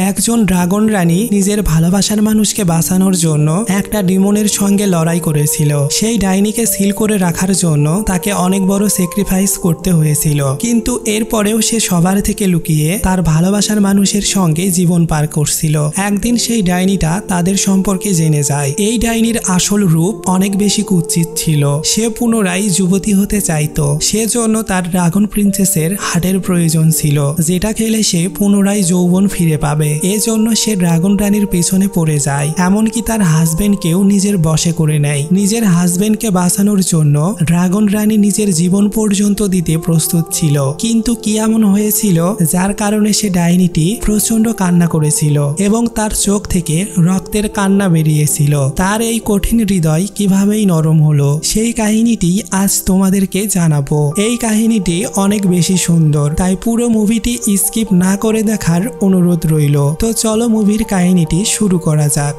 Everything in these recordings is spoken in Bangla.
একজন ড্রাগন রানী নিজের ভালোবাসার মানুষকে বাঁচানোর জন্য একটা ডিমনের সঙ্গে লড়াই করেছিল। সেই ডাইনিকে সিল করে রাখার জন্য তাকে অনেক বড় স্যাক্রিফাইস করতে হয়েছিল, কিন্তু এরপরেও সে সবার থেকে লুকিয়ে তার ভালোবাসার মানুষের সঙ্গে জীবন পার করছিল। একদিন সেই ডাইনিটা তাদের সম্পর্কে জেনে যায়। এই ডাইনির আসল রূপ অনেক বেশি কুৎসিত ছিল। সে পুনরায় যুবতী হতে চাইতো, সেজন্য তার ড্রাগন প্রিন্সেসের হার্টের প্রয়োজন ছিল, যেটা খেলে সে পুনরায় যৌবন ফিরে পাবে। এজন্য সে ড্রাগন রানীর পেছনে পড়ে যায়, এমনকি তার হাজবেন্ডকেও নিজের বশে করে নেয়। নিজের হাজবেন্ডকে বাঁচানোর জন্য ড্রাগন রানী নিজের জীবন পর্যন্ত দিতে প্রস্তুত ছিল, কিন্তু কি এমন হয়েছিল যার কারণে সে ডাইনিটি প্রচন্ড কান্না করেছিল এবং তার চোখ থেকে রক্তের কান্না বেরিয়েছিল। তার এই কঠিন হৃদয় কিভাবেই নরম হলো, সেই কাহিনীটি আজ তোমাদেরকে জানাবো। এই কাহিনীটি অনেক বেশি সুন্দর, তাই পুরো মুভিটি স্কিপ না করে দেখার অনুরোধ রইল। তো চলো মুভির কাহিনীটি শুরু করা যাক।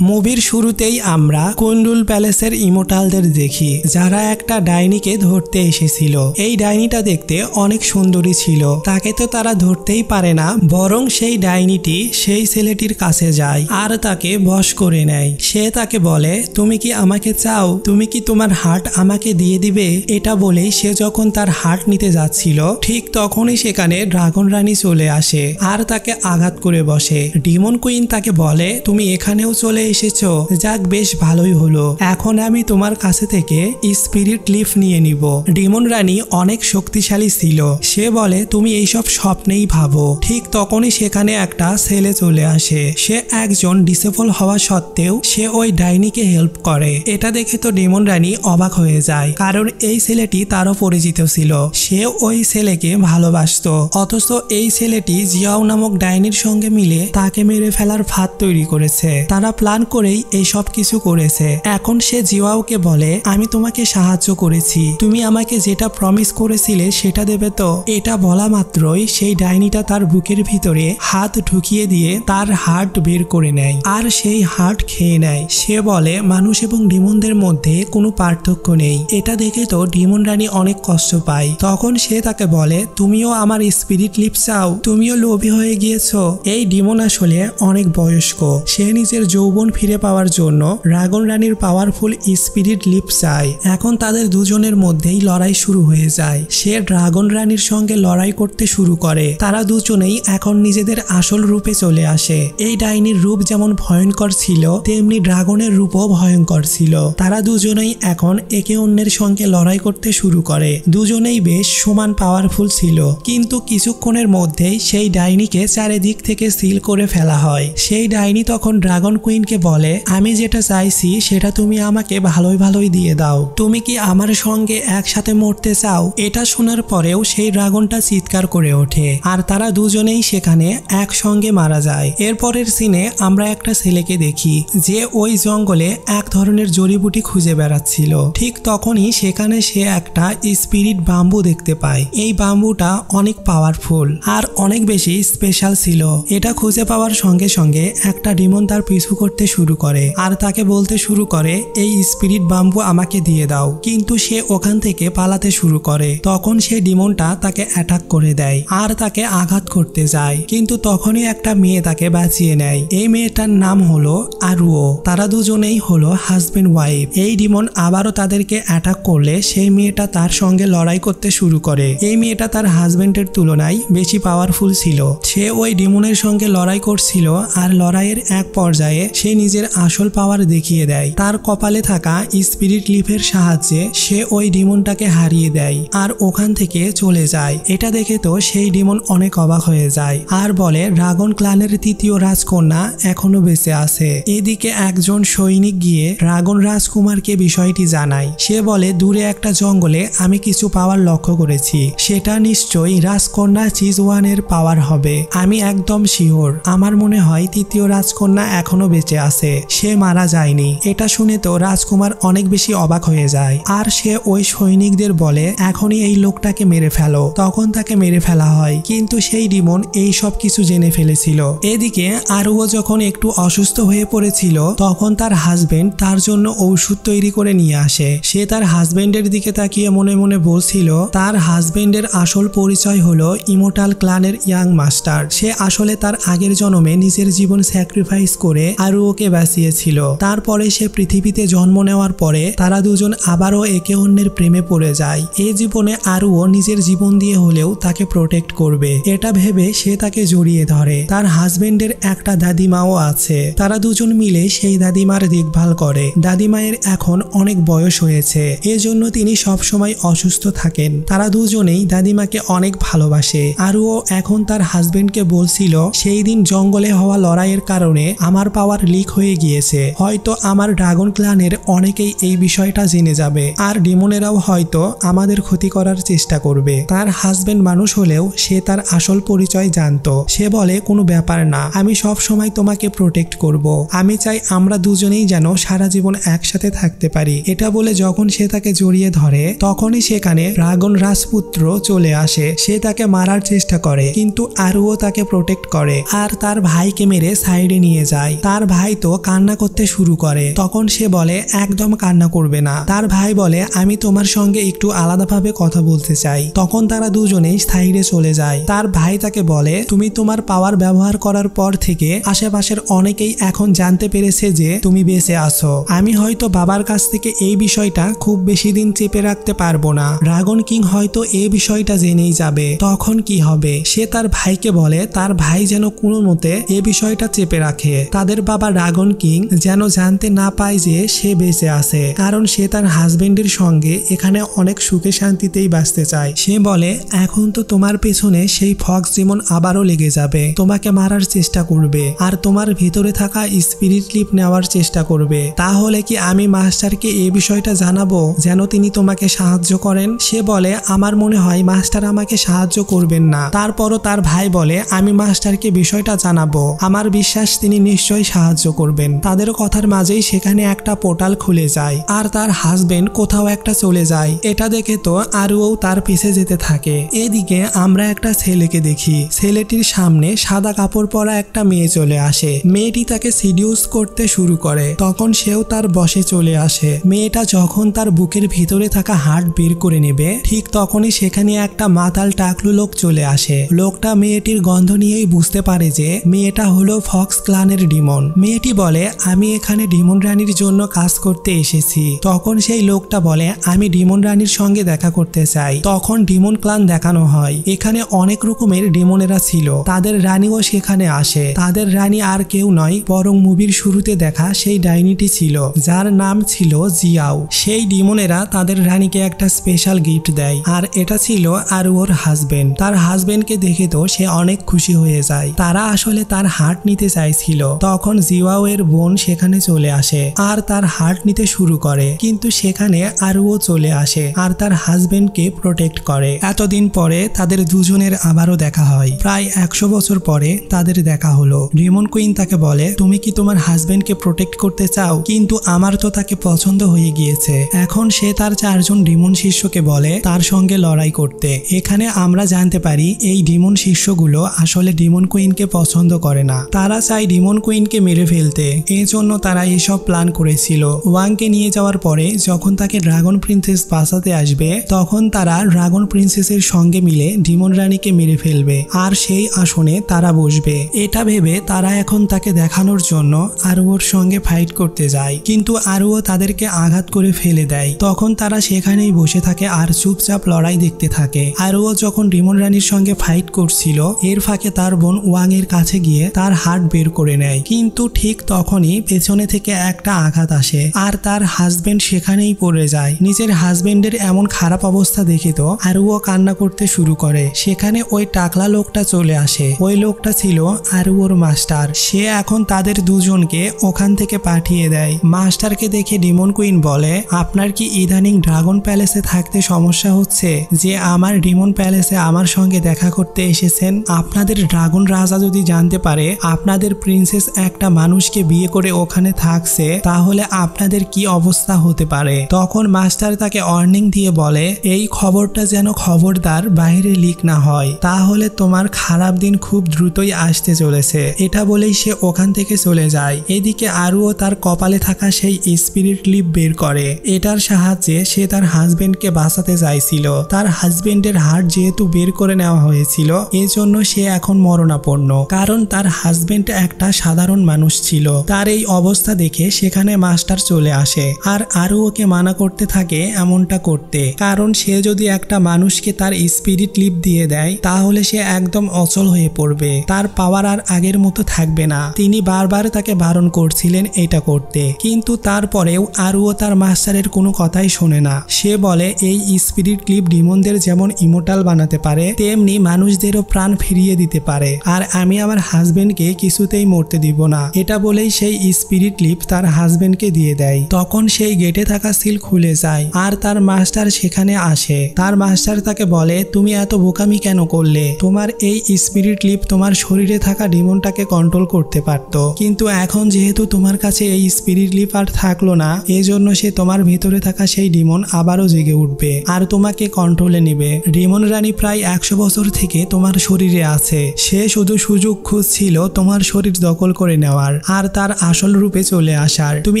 মুভির শুরুতেই আমরা কুন্ডুল প্যালেসের ইমোর্টালদের দেখি, যারা একটা ডাইনিকে ধরতে এসেছিল। এই ডাইনিটা দেখতে অনেক সুন্দরী ছিল, তাকে তো তারা ধরতেই পারে না, বরং সেই ডাইনিটি সেই ছেলেটির কাছে যায় আর তাকে বশ করে নেয়। সে তাকে বলে, তুমি কি আমাকে চাও? তুমি কি তোমার হার্ট আমাকে দিয়ে দিবে? এটা বলেই সে যখন তার হার্ট নিতে যাচ্ছিল, ঠিক তখনই সেখানে ড্রাগন রানী চলে আসে আর তাকে আঘাত করে বসে। ডিমন কুইন তাকে বলে, তুমি এখানেও চলে এসেছো, যাক বেশ ভালোই হলো, এখন আমি তোমার কাছে থেকে স্পিরিট লিফ নিয়ে নিব। ডিমন রানী অনেক শক্তিশালী ছিল, সে বলে তুমি এইসব স্বপ্নেই ভাবো। ঠিক তখনই সেখানে একটা ছেলে চলে আসে। সে একজন ডিসেবল হওয়া সত্ত্বেও সে ওই ডাইনিকে হেল্প করে। এটা দেখে তো ডিমন রানী অবাক হয়ে যায়, কারণ এই ছেলেটি তারও পরিচিত ছিল। সে ওই ছেলেকে ভালোবাসতো, অথচ এই ছেলেটি জিয়াও নামক ডাইনির সঙ্গে মিলে তাকে মেরে ফেলার ফাঁদ তৈরি করেছে। তারা প্ল্যান করেই এই সব কিছু করেছে। এখন সে জিওয়াওকে বলে, আমি তোমাকে সাহায্য করেছি, তুমি আমাকে যেটা প্রমিস করেছিলে সেটা দেবে তো? এটা বলা মাত্রই সেই ডাইনিটা তার বুকের ভিতরে হাত ঢুকিয়ে দিয়ে তার হার্ট বের করে নেয় আর সেই হার্ট খেয়ে নেয়। সে বলে, মানুষ এবং ডিমনদের মধ্যে কোনো পার্থক্য নেই। এটা দেখে তো ডিমন রানী অনেক কষ্ট পায়। তখন সে তাকে বলে, তুমিও আমার স্পিরিট লিপ চাও? তুমিও লোভী হয়ে গিয়েছো? এই ডিমন আসলে অনেক বয়স্ক, সে নিজের যৌবন ফিরে পাওয়ার জন্য ড্রাগন রানীর পাওয়ারফুল স্পিরিট লিপ চায়। এখন তাদের দুজনের মধ্যেই লড়াই শুরু হয়ে যায়। সে ড্রাগন রানীর সঙ্গে লড়াই করতে শুরু করে। তারা দুজনেই এখন নিজেদের আসল রূপে চলে আসে। এই ডাইনির রূপ যেমন ভয়ঙ্কর ছিল, তেমনি ড্রাগনের রূপও ভয়ঙ্কর ছিল। তারা দুজনেই এখন একে অন্যের সঙ্গে লড়াই করতে শুরু করে। দুজনেই বেশ সমান পাওয়ারফুল ছিল, কিন্তু কিছুক্ষণের মধ্যেই সেই ডাইনিকে চারিদিক থেকে সিল করে ফেলা হয়। সেই ডাইনি তখন ড্রাগন কুইনকে বলে, আমি যেটা চাইছি সেটা তুমি আমাকে ভালোই ভালোই দিয়ে দাও। তুমি কি আমার সঙ্গে একসাথে মরতে চাও? এটা শোনার পরেও সেই ড্রাগনটা চিৎকার করে ওঠে আর তারা দুজনেই সেখানে একসঙ্গে মারা যায়। এরপরের সিনে আমরা একটা ছেলেকে দেখি যে ওই জঙ্গলে এক ধরনের জড়িবুটি খুঁজে বেড়াচ্ছিল। ঠিক তখনই সেখানে সে একটা স্পিরিট বাম্বু দেখতে পায়। এই বাম্বুটা অনেক পাওয়ারফুল আর অনেক বেশি স্পেশাল ছিল। এটা খুঁজে পাওয়ার সঙ্গে সঙ্গে একটা ডিমন তার পিছু করতে শুরু করে আর তাকে বলতে শুরু করে, এই স্পিরিট বাম্বু আমাকে দিয়ে দাও। কিন্তু সে ওখান থেকে পালাতে শুরু করে। তখন সে ডিমনটা তাকে অ্যাটাক করে দেয় আর তাকে আঘাত করতে যায়, কিন্তু তখনই একটা মেয়ে তাকে বাঁচিয়ে নেয়। এই মেয়েটার নাম হলো আরুও। তারা দুজনেই হলো হাজবেন্ড ওয়াইফ। এই ডিমন আবারও তাদেরকে অ্যাটাক করলে সেই মেয়েটা তার সঙ্গে লড়াই করতে শুরু করে। এই মেয়েটা তার হাজবেন্ডের তুলনায় বেশি পাওয়ারফুল ছিল। সে ওই ডিমনের সঙ্গে লড়াই করছিল আর লড়াইয়ের এক পর্যায়ে সে নিজের আসল পাওয়ার দেখিয়ে দেয়। তার কপালে থাকা স্পিরিট লিফের সাহায্যে সে ওই ডিমনটাকে হারিয়ে দেয় আর ওখান থেকে চলে যায়। এটা দেখে তো সেই ডিমন অনেক অবাক হয়ে যায় আর বলে, ড্রাগন ক্লানের তৃতীয় রাজকন্যা এখনো বেঁচে আছে। এদিকে একজন সৈনিক গিয়ে ড্রাগন রাজকুমারকে বিষয়টি জানায়। সে বলে, দূরে একটা জঙ্গলে আমি কিছু পাওয়ার লক্ষ্য করেছি, সেটা নিশ্চয়ই রাজকন্যা চিজওয়ানের পাওয়ার হবে। আমি একদম শিওর, আমার মনে হয় তৃতীয় রাজকন্যা এখনো বেঁচে আছে, সে মারা যায়নি। এটা শুনে তো রাজকুমার অনেক বেশি অবাক হয়ে যায় আর সে ওই সৈনিকদের বলে এখনই এই লোকটাকে মেরে ফেলো। তখন তাকে মেরে ফেলা হয়, কিন্তু সেই ডিমন এই সব কিছু জেনে ফেলেছিল। এদিকে আরুও যখন একটু অসুস্থ হয়ে পড়েছিল তখন তার হাজবেন্ড তার জন্য ঔষধ তৈরি করে নিয়ে আসে। সে তার হাজবেন্ডের দিকে তাকিয়ে মনে মনে বলছিল তার হাজবেন্ডের আসল পরিচয় হলো ইমোর্টাল ক্লানের ইয়াং মাস্টার। সে আসলে তার আগের জন্মে নিজের জীবন স্যাক্রিফাইস করে আরুওকে বাঁচিয়েছিল। তারপরে সে পৃথিবীতে জন্ম নেওয়ার পরে তারা দুজন আবারও একে অন্যের প্রেমে পড়ে যায়। এই জীবনে আরুও নিজের জীবন দিয়ে হলেও তাকে প্রোটেক্ট করবে এটা ভেবে সে তাকে জড়িয়ে ধরে। তার হাজবেন্ডের একটা দাদিমাও আছে, তারা দুজন মিলে সেই দাদিমার দেখভাল করে। দাদিমায়ের এখন অনেক বয়স হয়েছে, এজন্য তিনি সবসময় অসুস্থ থাকেন। তারা দুজনেই দাদিমাকে অনেক ভালোবাসে। আরুও এখন তার হাজবেন্ডকে বলছিল সেই দিন জঙ্গলে হওয়া লড়াইয়ের কারণে আমার পাওয়ার লিক হয়ে গিয়েছে, হয়তো আমার ড্রাগন ক্লানের অনেকেই এই বিষয়টা জেনে যাবে আর ডিমনেরাও হয়তো আমাদের ক্ষতি করার চেষ্টা করবে। তার হাজবেন্ড মানুষ হলেও সে তার আসল পরিচয় জানতো। সে বলে কোনো ব্যাপার না, আমি সব সময় তোমাকে প্রোটেক্ট করব। আমি চাই আমরা দুজনেই যেন সারা জীবন একসাথে থাকতে পারি। এটা বলে যখন সে তাকে জড়িয়ে ধরে তখনই সেখানে ড্রাগন রাজপুত্র চলে আসে। সে তাকে মারার চেষ্টা করে কিন্তু আরুও তাকে প্রোটেক্ট করে আর তার ভাইকে মেরে সাইডে নিয়ে যায়। তার ভাই তো কান্না করতে শুরু করে, তখন সে বলে একদম কান্না করবে না। তার ভাই বলে আমি তোমার সঙ্গে একটু আলাদাভাবে কথা বলতে চাই। তখন তারা দুজনেই সাইডে চলে যায়। তার ভাই তাকে বলে তুমি তোমার পাওয়ার ব্যবহার করার পর থেকে আশেপাশের অনেকেই এখন জানতে পেরেছে যে তুমি বেঁচে আছো। আমি হয়তো বাবার কাছ থেকে এই বিষয়টা খুব বেশি দিন চেপে রাখতে পারবো না। ড্রাগন কিং হয়তো এই বিষয়টা জেনেই যাবে, তখন কি হবে? সে তার ভাইকে বলে তার ভাই যেন কোনো মতে এই বিষয়টা চেপে রাখে। তাদের বাবা ড্রাগন কিং যেন জানতে না পায় যে সে বেঁচে আছে, কারণ সে তার হাজবেন্ডের সঙ্গে এখানে অনেক সুখে শান্তিতেই বাঁচতে চায়। সে বলে এখন তো তোমার পেছনে সেই ফক্স যেমন আবারও লেগে যাবে, তোমাকে মারার চেষ্টা করবে আর তোমার ভিতরে থাকা স্পিরিট লিপ নেওয়ার চেষ্টা করবে। তাহলে কি আমি মাস্টারকে এই বিষয়টা জানাবো যেন তিনি তোমাকে সাহায্য করেন? সে বলে আমার মনে হয় মাস্টার আমাকে সাহায্য করবেন না। তারপরও তার ভাই বলে আমি মাস্টারকে বিষয়টা জানাবো, আমার বিশ্বাস তিনি নিশ্চয়ই সাহায্য করবেন। তাদের কথার মাঝেই সেখানে একটা পোর্টাল খুলে যায় আর তার হাজবেন্ড কোথাও একটা চলে যায়। এটা দেখে তো আরুও তার পিছে যেতে থাকে। এদিকে আমরা একটা ছেলেকে দেখি, ছেলেটির সামনে সাদা কাপড় পরা একটা মেয়ে চলে আসে। মেয়েটি তাকে সিডিউস করতে শুরু করে, তখন সেও তার বসে চলে আসে। মেয়েটা যখন তার বুকের ভিতরে থাকা হার্ট বের করে নেবে ঠিক তখনই সেখানে একটা মাতাল টাকলু লোক চলে আসে। লোকটা মেয়েটির গন্ধ নিয়েই বুঝতে পারে যে মেয়েটা হলো ফক্স ক্লানের ডিমন। মেয়েটি বলে আমি এখানে ডিমন রানীর জন্য কাজ করতে এসেছি। তখন সেই লোকটা বলে আমি ডিমন রানীর সঙ্গে দেখা করতে চাই। তখন ডিমন ক্লান দেখানো হয়। এখানে অনেক রকমের ডিমনেরা ছিল, তাদের রানীও সেখানে আসে। তাদের রানী আর কেউ নয় বরং মুভির শুরুতে দেখা সেই ডাইনিটি ছিল, যার নাম ছিল জিয়াও। সেই ডিমনেরা তাদের রানীকে একটা স্পেশাল গিফট দেয় আর এটা ছিল আরুওর হাজবেন্ড। তার হাজবেন্ডকে দেখে তো সে অনেক খুশি হয়ে যায়। তারা আসলে তার হার্ট নিতে চাইছিল। তখন জিওয়াও এর বোন সেখানে চলে আসে আর তার হার্ট নিতে শুরু করে, কিন্তু সেখানে আরুও চলে আসে আর তার হাজবেন্ডকে প্রোটেক্ট করে। এতদিন পরে তাদের দুজনের আবারও দেখা হয়। প্রায় 100 বছর পরে তাদের দেখা হলো। ডিমন কুইন তাকে বলে তুমি কি তোমার হাজবেন্ডকে প্রোটেক্ট করতে চাও? কিন্তু আমার তো তাকে পছন্দ হয়ে গিয়েছে। এখন সে তার 4 জন ডিমন শিষ্যকে বলে তার সঙ্গে লড়াই করতে। এখানে আমরা জানতে পারি এই ডিমন শিষ্যগুলো আসলে ডিমন কুইনকে পছন্দ করে না, তারা চায় ডিমন কুইনকে মেরে ফেলতে। এই জন্য তারা এসব প্ল্যান করেছিল। ওয়াংকে নিয়ে যাওয়ার পরে যখন তাকে ড্রাগন প্রিন্সেস বাঁচাতে আসবে তখন তারা ড্রাগন প্রিন্সেসের সঙ্গে মিলে ডিমন রানীকে মেরে ফেলবে আর সেই আসনে তারা বসবে। এটা ভেবে তারা এখন তাকে দেখানোর জন্য আরুওর সঙ্গে ফাইট করতে যায়, কিন্তু আরুও তাদেরকে আঘাত করে ফেলে দেয়। তখন তারা সেখানেই বসে থাকে আর চুপচাপ লড়াই দেখতে থাকে। আরুও যখন ডিমন রানীর সঙ্গে ফাইট করছিল এর ফাঁকে তার বোন ওয়াং এর কাছে গিয়ে তার হার্ট বের করে নেয়, কিন্তু ঠিক তখনই পেছনে থেকে একটা আঘাত আসে আর তার হাজবেন্ড সেখানেই পড়ে যায়। নিজের হাজবেন্ডের এমন খারাপ অবস্থা দেখে তো আরুও কান্না করতে শুরু করে। সেখানে ওই টাকলা লোকটা চলে আসে। ওই লোকটা ছিল আরুওর মাস্টার। সে এখন তাদের দুজনকে ওখান থেকে পাঠিয়ে দেয়। মাস্টারকে দেখে ডিমন কুইন বলে আপনার কি ইদানিং ড্রাগন প্যালেসে থাকতে সমস্যা হচ্ছে যে আমার ডিমন প্যালেসে আমার সঙ্গে দেখা করতে এসেছেন? আপনাদের ড্রাগন রাজা যদি জানতে পারে আপনাদের প্রিন্সেস একটা মানুষকে বিয়ে করে ওখানে থাকছে, তাহলে আপনাদের কি অবস্থা হতে পারে। তখন মাস্টার তাকে ওয়ার্নিং দিয়ে বলে, এই খবরটা যেন খবরদার বাইরে লিক না হয়, তাহলে তোমার খারাপ দিন খুব দ্রুতই আসতে চলেছে। এটা বলেই সে ওখান থেকে চলে যায়। এদিকে আরুও তার কপালে থাকা সেই স্পিরিট লিপ বের করে। এটার সাহায্যে সে তার হাজবেন্ডকে বাঁচাতে চাইছিল। তার হাজবেন্ডের হার্ট যেহেতু বের করে নেওয়া হয়েছিল, এজন্য সে এখন মরণাপন্ন, কারণ তার হাজবেন্ড একটা সাধারণ মানুষ ছিল। তার এই অবস্থা দেখে সেখানে মাস্টার চলে আসে আর আরও ওকে মানা করতে থাকে এমনটা করতে, কারণ সে যদি একটা মানুষকে তার স্পিরিট লিপ দিয়ে দেয় তাহলে সে একদম অচল হয়ে পড়বে, তার পাওয়ার আর আগের মতো থাকবে না। তিনি বারবার তাকে বারণ করছিলেন এটা করতে, কিন্তু তারপরেও আরও তার মাস্টারের কোনো কথাই শোনে না। সে বলে এই স্পিরিট লিপ ডিমনদের যেমন ইমোর্টাল বানাতে পারে, তেমনি মানুষদেরও প্রাণ ফিরিয়ে দিতে পারে, আর আমি আমার হাজবেন্ডকে কিছুতেই মরতে দিব না। এটা বলেই সেই স্পিরিট লিপ তার হাজবেন্ডকে দিয়ে দেয়। তখন সেই গেটে থাকা সিল খুলে যায় আর তার মাস্টার সেখানে আসে। তার মাস্টার তাকে বলে, তুমি এত বোকামি কেন করলে? তোমার এই স্পিরিট লিপ তোমার শরীরে থাকা ডিমনটাকে কন্ট্রোল করতে পারত, কিন্তু এখন যেহেতু তোমার কাছে এই স্পিরিট লিপ আর থাকলো না, এজন্য সে তোমার ভিতরে থাকা সেই ডিমন আবারও জেগে উঠবে আর তোমাকে কন্ট্রোলে নিবে। ডিমন রানী প্রায় 100 বছর থেকে তোমার শরীরে আছে, সে শুধু সুযোগ খুঁজছিল তোমার শরীর দখল করে নেওয়ার আর তার আসল রূপে চলে আসার। তুমি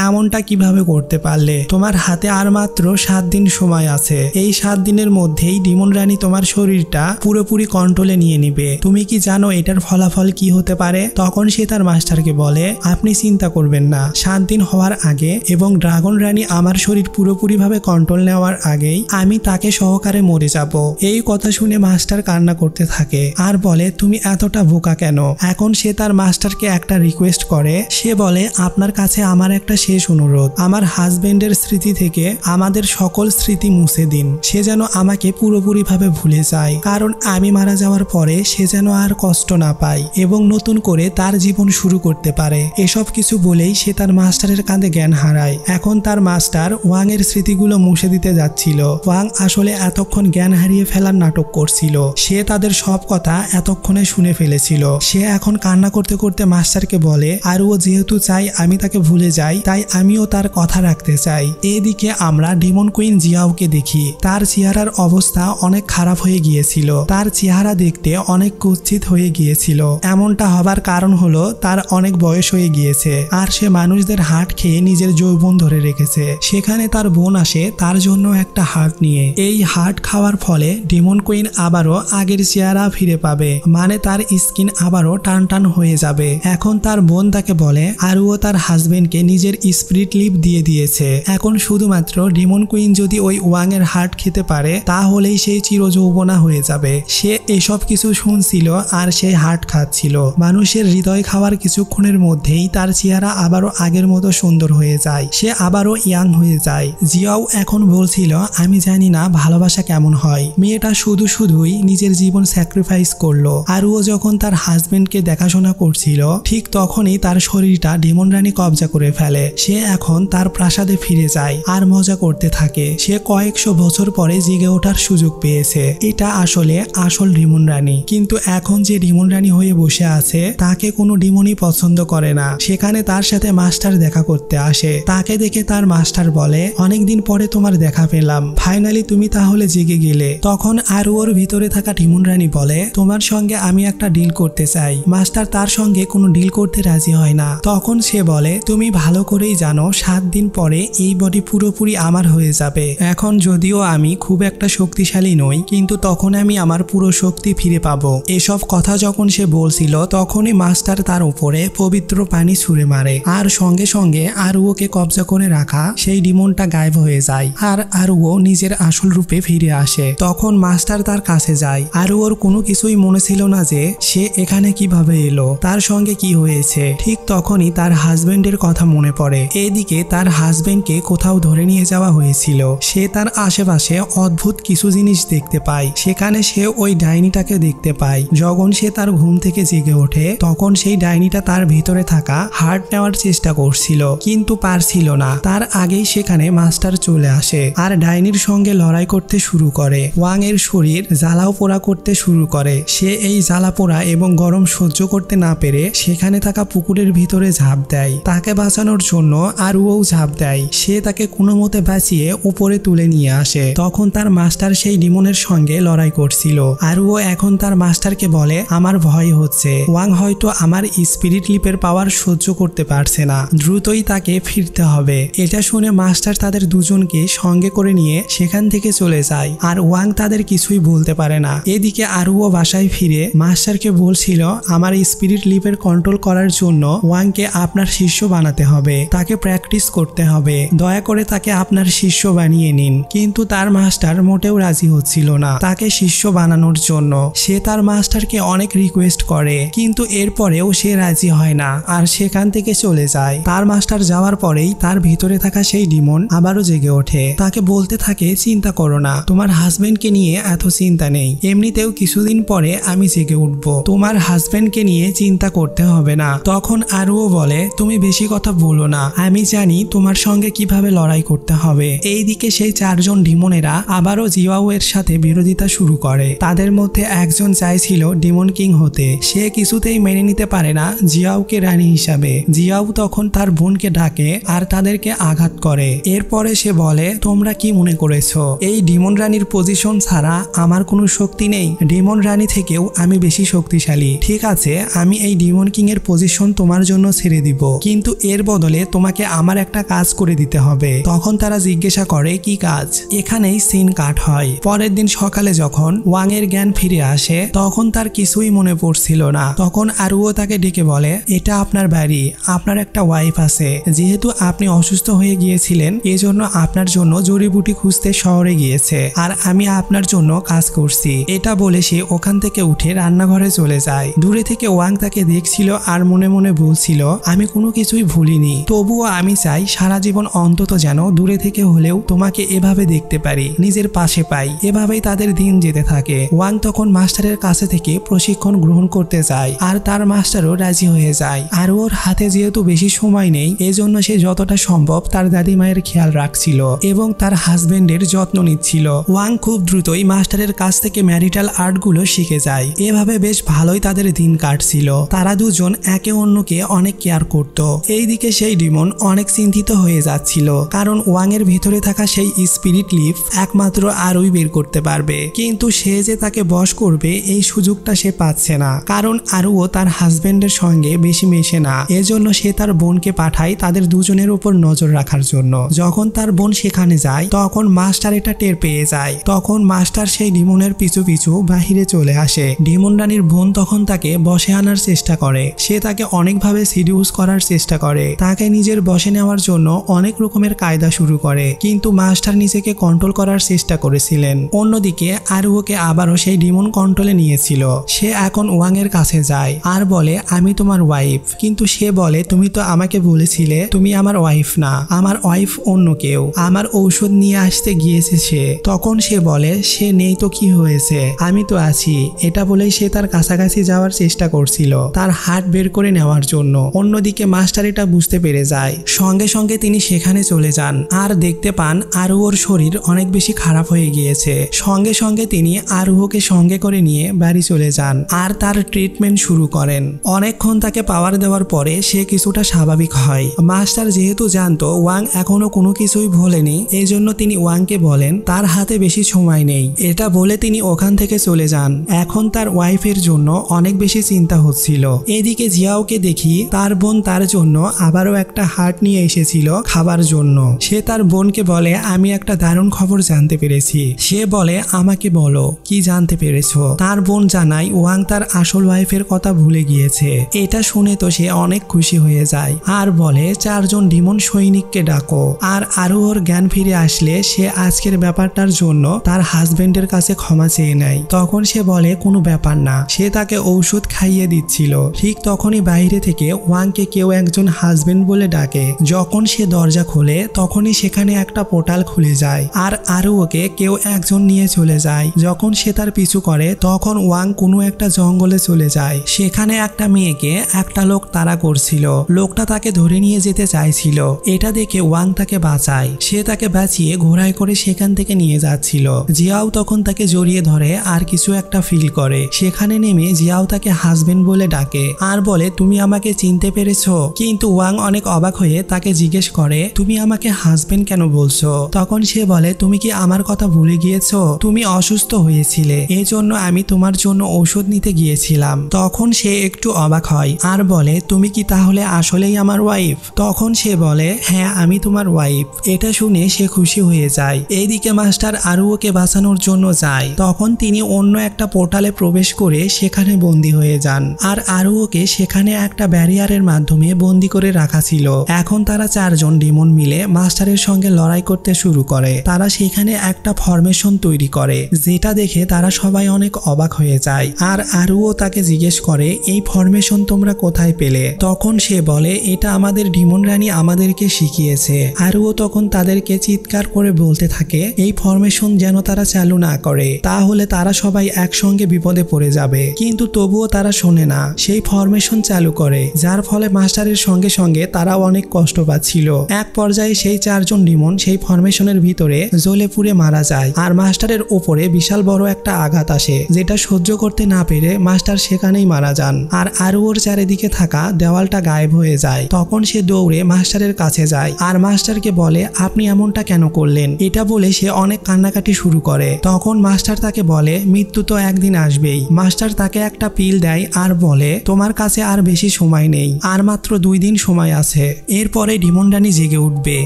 এমনটা কিভাবে করতে পারলে? তোমার হাতে আর মাত্র 7 দিন সময় আছে। এই 7 দিনের মধ্যেই ডিমন রানী তোমার শরীরটা পুরোপুরি কন্ট্রোলে নিয়ে নিবে। তুমি কি জানো এটার ফলাফল কি হতে পারে? তখন সে তার মাস্টারকে বলে, আপনি চিন্তা করবেন না, 7 দিন হওয়ার আগে এবং ড্রাগন রানী আমার শরীর পুরোপুরি ভাবে কন্ট্রোল নেওয়ার আগেই আমি তাকে সহকারে মরে যাব। এই কথা শুনে মাস্টার কান্না করতে থাকে আর বলে, তুমি এতটা বোকা কেন? এখন সে তার মাস্টারকে একটা রিকোয়েস্ট করে। সে বলে, আপনার কাছে আমার একটা শেষ অনুরোধ, আমার হাজবেন্ডের স্মৃতি থেকে আমাদের সকল স্মৃতি মুছে দিন। সে যেন আমাকে পুরোপুরি ভাবে ভুলে যায়, কারণ আমি মারা যাওয়ার পরে সে যেন আর কষ্ট না পায় এবং নতুন করে তার জীবন শুরু করতে পারে। এসব কিছু বলেই সে তার মাস্টারের কাঁধে জ্ঞান হারায়। এখন তার মাস্টার ওয়াং এর স্মৃতিগুলো মুছে দিতে যাচ্ছিল। ওয়াং আসলে এতক্ষণ জ্ঞান হারিয়ে ফেলার নাটক করছিল। সে তাদের সব কথা এতক্ষণে শুনে ফেলেছিল। সে এখন কান্না করতে করতে মাস্টারকে বলে, আর ও যেহেতু চাই আমি তাকে ভুলে যাই, তাই আমিও তার কথা রাখতে চাই। এদিকে আমরা ডিমন কুইন জিয়াওকে দেখি। তার চেহারার অবস্থা অনেক খারাপ হয়ে গিয়েছিল। তার চেহারা দেখতে অনেক কুৎসিত হয়ে গিয়েছিল। এমনটা হবার কারণ হলো তার অনেক বয়স হয়ে গিয়েছে আর সে মানুষদের হার্ট খেয়ে নিজের যৌবন ধরে রেখেছে। সেখানে তার বোন আসে তার জন্য একটা হার্ট নিয়ে। এই হার্ট খাওয়ার ফলে ডিমন কুইন আবারও আগের চেহারা ফিরে পাবে, মানে তার স্কিন আবারও টান টান হয়ে যাবে। এখন তার বোন তাকে বলে, আরও তার হাজবেন্ডকে নিজের স্পিরিট লিপ দিয়ে দিয়েছে। এখন শুধুমাত্র ডিমন কুইন যদি ওই ওয়াং এর হার্ট খেতে পারে তাহলেই সেই চিরযৌবনা হয়ে যাবে। সে এসব কিছু শুনছিল আর সে হার্ট খাচ্ছিল। মানুষের হৃদয় খাওয়ার কিছুক্ষণের মধ্যেই তার চেহারা আবারও আগের মতো সুন্দর হয়ে যায়, সে আবারও ইয়াং হয়ে যায়। জিয়াও এখন বলছিল, আমি জানি না ভালোবাসা কেমন হয়। মেয়েটা শুধুই নিজের জীবন স্যাক্রিফাইস করলো। আর ও যখন তার হাজবেন্ডকে দেখাশোনা করছিল, ঠিক তখনই তার শরীরটা ডিমন রানী কবজা করে ফেলে। সে এখন তার প্রাসাদে ফিরে যায় আর মজা করতে থাকে। সে কয়েকশো বছর পরে জেগে ওঠার সুযোগ পেয়েছে। এটা আসলে আসল ডিমন রানী, কিন্তু এখন যে ডিমন রানী হয়ে বসে আছে তাকে কোনো ডিমনই পছন্দ করে না। সেখানে তার সাথে মাস্টার দেখা করতে আসে। তাকে দেখে তার মাস্টার বলে, অনেকদিন পরে তোমার দেখা পেলাম, ফাইনালি তুমি তাহলে জেগে গেলে। তখন আর ওর ভিতরে থাকা ডিমন রানী বলে, তোমার সঙ্গে আমি একটা ডিল করতে চাই। মাস্টার তার সঙ্গে কোনো ডিল করতে রাজি হয় না। তখন সে বলে, তুমি ভালো করেই জানো 7 দিন পরে এই বডি পুরোপুরি আমার হয়ে যাবে। এখন যদিও আমি খুব একটা শক্তিশালী নই, কিন্তু তখন আমি আমার পুরো শক্তি ফিরে পাবো। এসব কথা যখন সে বলছিল তখনই মাস্টার তার উপরে পবিত্র পানি ছুঁড়ে মারে আর সঙ্গে সঙ্গে আরুওকে কবজা করে রাখা সেই ডিমনটা গায়েব হয়ে যায় আর আরুও নিজের আসল রূপে ফিরে আসে। তখন মাস্টার তার কাছে যায়। আরুওর কোনো কিছুই মনে ছিল না যে সে এখানে কিভাবে এলো, তার সঙ্গে কি হয়েছে। ঠিক তখনই তার হাজবেন্ডের কথা মনে পড়ে। এদিকে তার হাজবেন্ডকে কোথাও ধরে নিয়ে যাওয়া হয়েছিল। সে তার আশেপাশে অদ্ভুত কিছু জিনিস দেখতে পায়। সেখানে সে ওই ডাইনিটাকে দেখতে পায়। যখন সে তার ঘুম থেকে জেগে ওঠে তখন সেই ডাইনিটা তার ভিতরে থাকা হার্ট নেওয়ার চেষ্টা করছিল, কিন্তু পারছিল না। তার আগেই সেখানে মাস্টার চলে আসে আর ডাইনির সঙ্গে লড়াই করতে শুরু করে। ওয়াং এর শরীর জ্বালাও পোড়া করতে শুরু করে। সে এই জ্বালা পোড়া এবং গরম সহ্য করতে না পেরে সেখানে থাকা পুকুর পুকুরের ভিতরে ঝাঁপ দেয়। তাকে বাঁচানোর জন্য আরুও ঝাঁপ দেয়। সে তাকে কোনো মতে বাঁচিয়ে উপরে তুলে নিয়ে আসে। তখন তার মাস্টার সেই ডিমনের সঙ্গে লড়াই করছিল। আরুও এখন তার মাস্টারকে বলে, আমার ভয় হচ্ছে, ওয়াং হয়তো আমার স্পিরিট লিপের পাওয়ার সহ্য করতে পারছে না, দ্রুতই তাকে ফিরতে হবে। এটা শুনে মাস্টার তাদের দুজনকে সঙ্গে করে নিয়ে সেখান থেকে চলে যায়, আর ওয়াং তাদের কিছুই বলতে পারে না। এদিকে আরুও বাসায় ফিরে মাস্টারকে বলছিল, আমার স্পিরিট লিপের কন্ট্রোল করার জন্য ওয়াংকে আপনার শিষ্য বানাতে হবে, তাকে প্র্যাকটিস করতে হবে, দয়া করে তাকে আপনার শিষ্য বানিয়ে নিন। কিন্তু তার মাস্টার মোটেও রাজি হচ্ছিল না তাকে শিষ্য বানানোর জন্য। সে তার মাস্টারকে অনেক রিকোয়েস্ট করে, কিন্তু এরপরেও সে রাজি হয় না আর সেখান থেকে চলে যায়। তার মাস্টার যাওয়ার পরেই তার ভিতরে থাকা সেই ডিমন আবারও জেগে ওঠে। তাকে বলতে থাকে, চিন্তা করো না, তোমার হাজবেন্ডকে নিয়ে এত চিন্তা নেই, এমনিতেও কিছুদিন পরে আমি জেগে উঠবো, তোমার হাজবেন্ডকে নিয়ে চিন্তা করতে হবে না। তখন আরুও বলে, তুমি বেশি কথা বলো না, আমি জানি তোমার সঙ্গে কিভাবে লড়াই করতে হবে। এইদিকে সেই চারজন ডিমনেরা আবারও জিয়াও এর সাথে বিরোধিতা শুরু করে। তাদের মধ্যে একজন চাইছিল ডিমন কিং হতে, সে কিছুতেই মেনে নিতে পারে না জিয়াওকে রানী হিসাবে। জিয়াও তখন তার বোনকে ডাকে আর তাদেরকে আঘাত করে। এরপরে সে বলে, তোমরা কি মনে করেছো এই ডিমন রানীর পজিশন ছাড়া আমার কোনো শক্তি নেই? ডিমন রানী থেকেও আমি বেশি শক্তিশালী। ঠিক আছে, আমি এই ডিমন কিং এর পজিশন তোমার জন্য ছেড়ে দিব, কিন্তু এর বদলে তোমাকে আমার একটা কাজ করে দিতে হবে। তখন তারা জিজ্ঞাসা করে, কি কাজ? এখানেই সিন কাট হয়। পরের দিন সকালে যখন ওয়াং এর জ্ঞান ফিরে আসে তখন তার কিছুই মনে পড়ছিল না। তখন আরুও তাকে ডেকে বলে, এটা আপনার বাড়ি, আপনার একটা ওয়াইফ আছে, যেহেতু আপনি অসুস্থ হয়ে গিয়েছিলেন এজন্য আপনার জন্য জড়িবুটি খুঁজতে শহরে গিয়েছে, আর আমি আপনার জন্য কাজ করছি। এটা বলে সে ওখান থেকে উঠে রান্নাঘরে চলে যায়। দূরে থেকে ওয়াং তাকে দেখছিল আর মনে মনে বলছিল, আমি কোনো কিছুই ভুলিনি, তবুও আমি চাই সারা জীবন অন্তত যেন দূরে থেকে হলেও তোমাকে এভাবে দেখতে পারি, নিজের পাশে পাই। এভাবেই তাদের দিন যেতে থাকে। ওয়াং তখন মাস্টারের কাছে থেকে প্রশিক্ষণ গ্রহণ করতে যায় আর তার মাস্টারও রাজি হয়ে যায়। আর ওর হাতে যেহেতু বেশি সময় নেই এজন্য সে যতটা সম্ভব তার দাদিমায়ের খেয়াল রাখছিল এবং তার হাজবেন্ডের যত্ন নিচ্ছিল। ওয়াং খুব দ্রুতই মাস্টারের কাছ থেকে ম্যারিটাল আর্টগুলো শিখে যায়। এভাবে বেশ ভালোই তাদের দিন কাটছিল। তারা দুজন একে অন্যকে অনেক কেয়ার করত। এইদিকে সেই ডিমন অনেক চিন্তিত হয়ে যাচ্ছিল, কারণ ওয়াং এর ভিতরে থাকা সেই স্পিরিট লিফ একমাত্র আরুই বের করতে পারবে, কিন্তু সে যে তাকে বশ করবে এই সুযোগটা সে পাচ্ছে না, কারণ আরুও তার হাজবেন্ডের সঙ্গে বেশি মেশে না। এজন্য সে তার বোনকে পাঠায় তাদের দুজনের উপর নজর রাখার জন্য। যখন তার বোন সেখানে যায় তখন মাস্টার এটা টের পেয়ে যায়। তখন মাস্টার সেই ডিমনের পিছু পিছু বাহিরে চলে আসে। ডিমন রানীর বোন তখন তাকে বশে আনার চেষ্টা করে। সে তাকে অনেকভাবে সিডিউস করার চেষ্টা করে, তাকে নিজের বশে নেওয়ার জন্য অনেক রকমের কায়দা শুরু করে, কিন্তু মাস্টার নিজেকে কন্ট্রোল করার চেষ্টা করেছিলেন। অন্যদিকে আরুওকে আবারও সেই ডিমন কন্ট্রোলে নিয়েছিল। সে এখন ওয়াং এর কাছে যায় আর বলে, আমি তোমার ওয়াইফ, কিন্তু সে বলে, তুমি তো আমাকে বলেছিলে তুমি আমার ওয়াইফ না, আমার ওয়াইফ অন্য কেউ, আমার ঔষধ নিয়ে আসতে গিয়েছে সে। তখন সে বলে, সে নেই তো কি হয়েছে, আমি তো আছি। এটা বলেই সে তার কাছাকাছি যাওয়ার চেষ্টা করছিল তার হাত বের করে নেওয়ার জন্য। অন্যদিকে মাস্টার এটা বুঝতে পেরে যায়। সঙ্গে সঙ্গে তিনি সেখানে চলে যান আর দেখতে পান আরুহোর শরীর অনেক বেশি খারাপ হয়ে গিয়েছে। সঙ্গে সঙ্গে তিনি আরুহোকে সঙ্গে করে নিয়ে বাড়ি চলে যান আর তার ট্রিটমেন্ট শুরু করেন। অনেকক্ষণ তাকে পাওয়ার দেওয়ার পরে সে কিছুটা স্বাভাবিক হয়। মাস্টার যেহেতু জানতো ওয়াং এখনো কোনো কিছুই ভোলেনি, এই জন্য তিনি ওয়াংকে বলেন তার হাতে বেশি সময় নেই। এটা বলে তিনি ওখান থেকে চলে যান। এখন তার ওয়াইফের জন্য অনেক বেশি চিন্তা হচ্ছিল। এদিকে জিয়াওকে দেখি তার বোন তার জন্য আবারও একটা হার্ট নিয়ে এসেছিল খাবার জন্য। সে তার বোনকে বলে, আমি একটা দারুণ খবর জানতে পেরেছি। সে বলে, আমাকে বলো কি জানতে পেরেছো। তার বোন জানায় ওয়াং তার আসল ওয়াইফের কথা ভুলে গিয়েছে। এটা শুনে তো সে অনেক খুশি হয়ে যায় আর বলে, চারজন ডিমন সৈনিককে ডাকো, আর আরুহোর জ্ঞান ফিরে আসলে সে আজকের ব্যাপারটার জন্য তার হাজবেন্ডের কাছে ক্ষমা চেয়ে নেয়। তখন সে বলে, কোনো ব্যাপার না। সে তাকে ঔষধ খাইয়ে দিচ্ছিল। ঠিক তখনই বাইরে থেকে ওয়াংকে কেউ একজন হাজবেন্ড বলে ডাকে। যখন সে দরজা খোলে তখনই সেখানে একটা পোর্টাল খুলে যায় আর আরুহোকে কেউ একজন নিয়ে চলে যায়। যখন সে তার পিছু করে তখন ওয়াং কোনো একটা জঙ্গলে চলে যায়। সেখানে একটা মেয়েকে একটা লোক তাড়া করছিল। লোকটা তাকে ধরে নিয়ে যেতে চাইছিল। এটা দেখে ওয়াং তাকে বাঁচায়। সে তাকে বাঁচিয়ে ঘোড়ায় করে সেখান থেকে নিয়ে যাচ্ছিল। জিয়াও তখন তাকে জড়িয়ে ধরে আর কিছু একটা ফিল করে। সেখানে নেমে জিয়াও তাকে হাজবেন্ড বলে ডাকে আর বলে, তুমি তুমি আমাকে চিনতে পেরেছো? কিন্তু ওয়াং অনেক অবাক হয়ে তাকে জিজ্ঞেস করে, তুমি আমাকে হাজবেন্ড কেন বলছো? তখন সে বলে, তুমি কি আমার কথা ভুলে গিয়েছো? তুমি অসুস্থ হয়েছিলে, এজন্য আমি তোমার জন্য ঔষধ নিতে গিয়েছিলাম। তখন সে একটু অবাক হয় আর বলে, তুমি কি তাহলে আসলেই আমার ওয়াইফ? তখন সে বলে, হ্যাঁ আমি তোমার ওয়াইফ। এটা শুনে সে খুশি হয়ে যায়। এইদিকে মাস্টার আরুওকে বাঁচানোর জন্য যায়। তখন তিনি অন্য একটা পোর্টালে প্রবেশ করে সেখানে বন্দী হয়ে যান। আর আরুওকে সেখানে একটা ব্যারিয়ারের মাধ্যমে বন্দী করে রাখা ছিল। এখন তারা 4 জন ডিমন মিলে মাস্টারের সঙ্গে লড়াই করতে শুরু করে। তারা সেখানে একটা ফরমেশন তৈরি করে, যেটা দেখে তারা সবাই অনেক অবাক হয়ে যায়। আর আরুও তাকে জিজ্ঞেস করে, এই ফরমেশন তোমরা কোথায় পেলে? তখন সে বলে, এটা আমাদের ডিমন রানী আমাদেরকে শিখিয়েছে। আরুও তখন তাদেরকে চিৎকার করে বলতে থাকে, এই ফরমেশন যেন তারা চালু না করে, তাহলে তারা সবাই একসঙ্গে বিপদে পড়ে যাবে। কিন্তু তবুও তারা শোনে না, সেই ফরমেশন চালু করে, যার ফলে মাস্টারের সঙ্গে সঙ্গে তারাও অনেক কষ্ট পাচ্ছিল। এক পর্যায়ে সেই 4 জন ডিমন সেই ফরমেশনের ভিতরে জ্বলে পুড়ে মারা যায়। আর মাস্টারের উপরে বিশাল বড় একটা আঘাত আসে, যেটা সহ্য করতে না পেরে মাস্টার সেখানেই মারা যান। আর আরুওর চারিদিকে থাকা দেওয়ালটা গায়েব হয়ে যায়। তখন সে দৌড়ে মাস্টারের কাছে যায় আর মাস্টারকে বলে, আপনি এমনটা কেন করলেন? এটা বলে সে অনেক কান্নাকাটি শুরু করে। তখন মাস্টার তাকে বলে, মৃত্যু তো একদিন আসবেই। মাস্টার তাকে একটা পিল দেয় আর বলে, তোমার কাছে আর বেশি সময় নেই, আর মাত্র 2 দিন সময় আছে, এরপরে ডিমন রানী জেগে উঠবে।